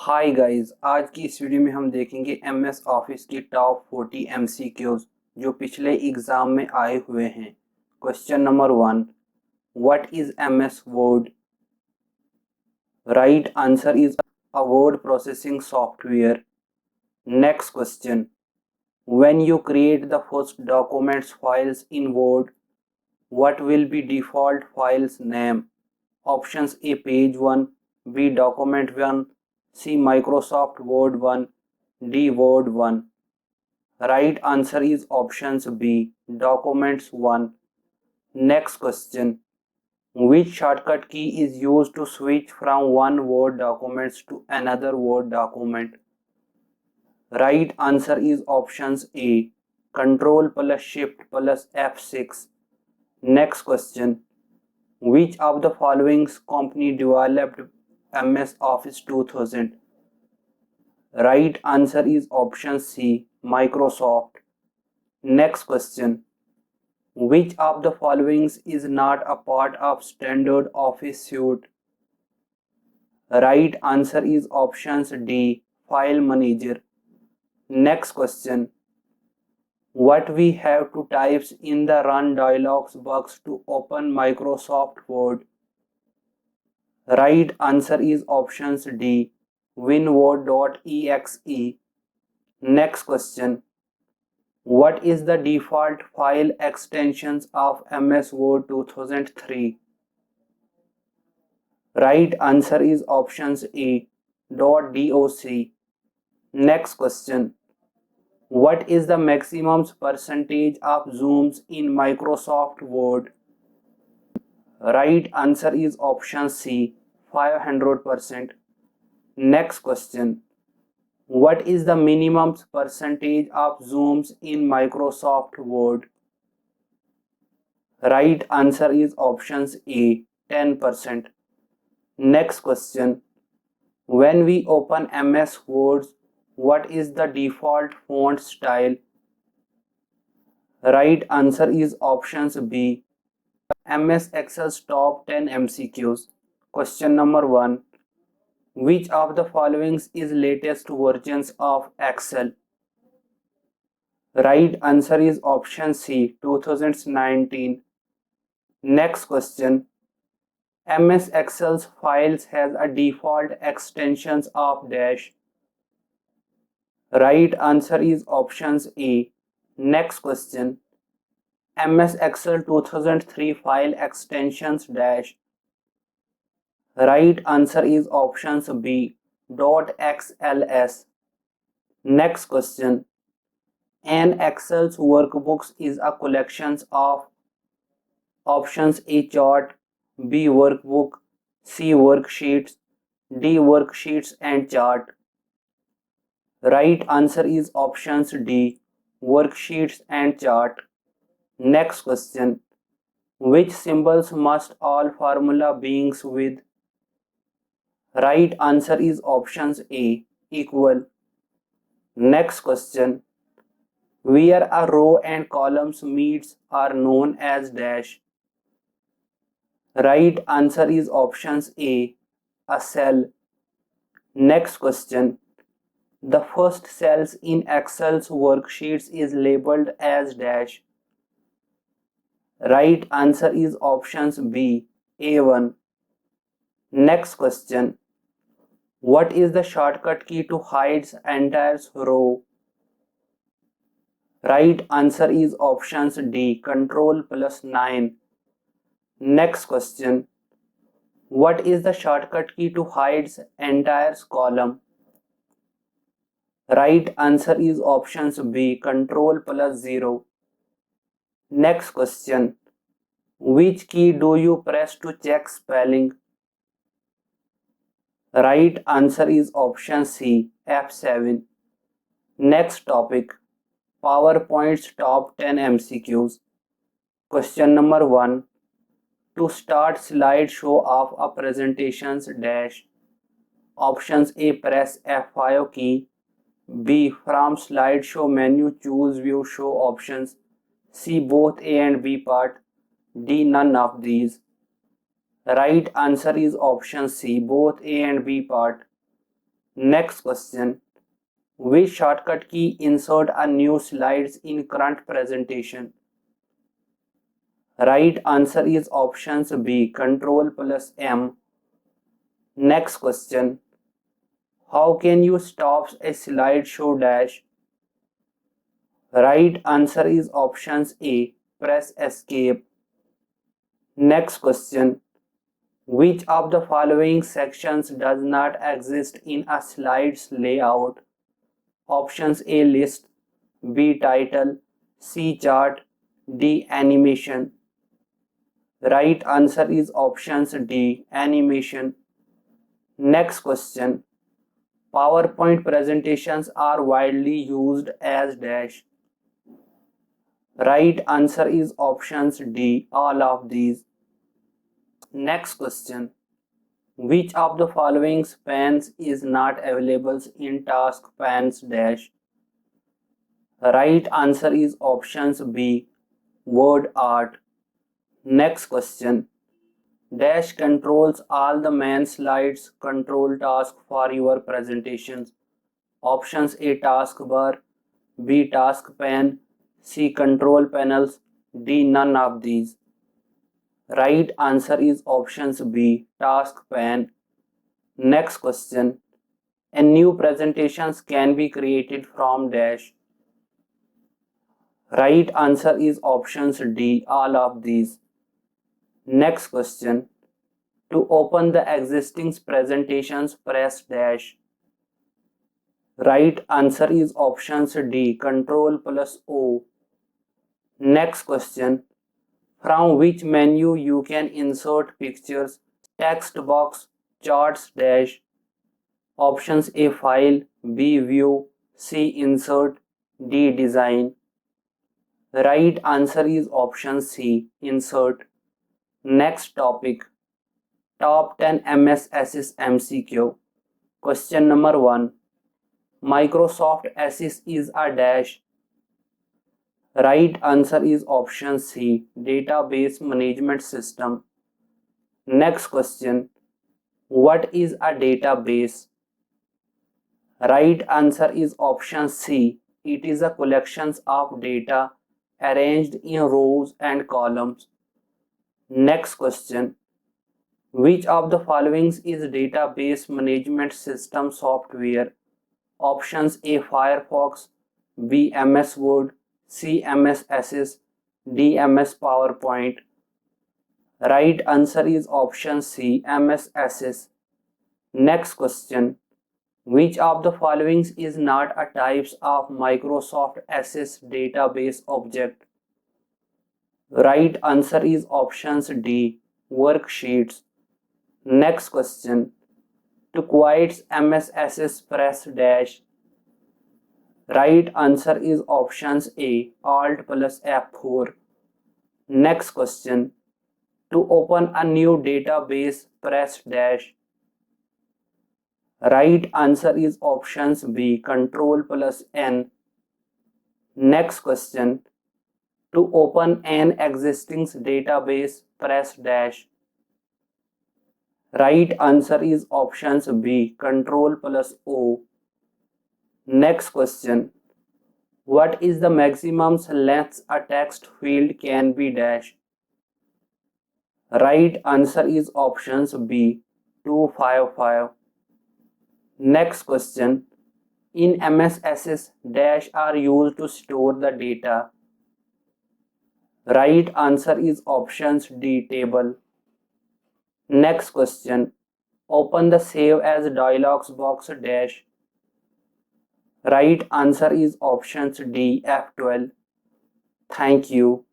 Hi guys, आज की इस वीडियो में हम देखेंगे एमएस ऑफिस की टॉप 40 एमसीक्यूज जो पिछले एग्जाम में आए हुए हैं। Question number 1, what is MS word? Right answer is a word processing software. Next question, when you create the first documents files in word, what will be default files name? Options A page 1, B document 1, C Microsoft Word 1, D Word 1. Right answer is options B documents 1. Next question, which shortcut key is used to switch from one Word document to another Word document? Right answer is options A Control plus Shift plus F6. Next question, which of the following company developed MS Office 2000? Right answer is option C Microsoft. Next question, which of the following is not a part of standard Office suite? Right answer is options D File Manager. Next question, what we have to types in the Run Dialogs box to open Microsoft Word? Right answer is options D winword.exe. Next question, what is the default file extensions of MS Word 2003? Right answer is options A .doc. Next question, what is the maximum percentage of zooms in Microsoft Word? Right answer is option C 500%. Next question, what is the minimum percentage of zooms in Microsoft Word? Right answer is options A 10%. Next question, when we open MS Word, what is the default font style? Right answer is options B MS Excel's top 10 MCQs. Question number 1, which of the following is latest versions of Excel? Right answer is option C 2019. Next question, MS Excel's files has a default extensions of dash. Right answer is options A. Next question, MS Excel 2003 file extensions dash. Right answer is options B .xls. Next question, an Excel's workbooks is a collection of options A chart, B workbook, C worksheets, D worksheets and chart. Right answer is options D worksheets and chart. Next question, which symbols must all formula beings with? Right answer is options A equal. Next question, where a row and columns meets are known as dash. Right answer is options A cell. Next question, the first cells in Excel's worksheets is labeled as dash. Right answer is options B A1. Next question, what is the shortcut key to hide entire row? Right answer is options D Control plus 9. Next question, what is the shortcut key to hide entire column? Right answer is options B Control plus 0. Next question, which key do you press to check spelling? Right answer is option C F7. Next topic, PowerPoint's top 10 MCQs. Question number 1, to start slideshow of a presentation's dash. Options A press F5 key, B from slideshow menu choose view show options, C both A and B part, D none of these. Right answer is option C both A and B part. Next question. Which shortcut key insert a new slides in current presentation? Right answer is options B, Control plus M. Next question. How can you stop a slideshow dash? Right answer is options A, press escape. Next question. Which of the following sections does not exist in a slides layout? Options A, list, B, title, C, chart, D, animation. Right answer is options D, animation. Next question. PowerPoint presentations are widely used as dash. Right answer is options D, all of these. Next question. Which of the following pans is not available in task pans dash? Right answer is options B, word art. Next question. Dash controls all the main slides control task for your presentations. Options A, taskbar, B, task pane, C, control panels, D, none of these. Right answer is options B, task pane. Next question. A new presentations can be created from dash. Right answer is options D, all of these. Next question. To open the existing presentations, press dash. Right answer is options D, Control plus O. Next question. From which menu you can insert pictures? Text box, charts dash. Options A, file, B, view, C, insert, D, design. Right answer is option C, insert. Next topic. Top 10 MS Access MCQ. Question number 1. Microsoft Access is a dash. Right answer is option C, database management system. Next question. What is a database? Right answer is option C. It is a collection of data arranged in rows and columns. Next question. Which of the following is database management system software? Options A, Firefox, B, MS Word, C, MS Access, D, MS PowerPoint. Right answer is option C, MS Access. Next question. Which of the following is not a type of Microsoft Access database object? Right answer is options D, worksheets. Next question. To quit MS Access, press dash. Right answer is options A, Alt plus F4. Next question. To open a new database, press dash. Right answer is options B, Control plus N. Next question. To open an existing database, press dash. Right answer is options B, Control plus O. Next question. What is the maximum length a text field can be dash? Right answer is options B, 255. Next question. In MS Access, dash are used to store the data. Right answer is options D, table. Next question. Open the save as dialogs box dash. Right answer is options D, F12. Thank you.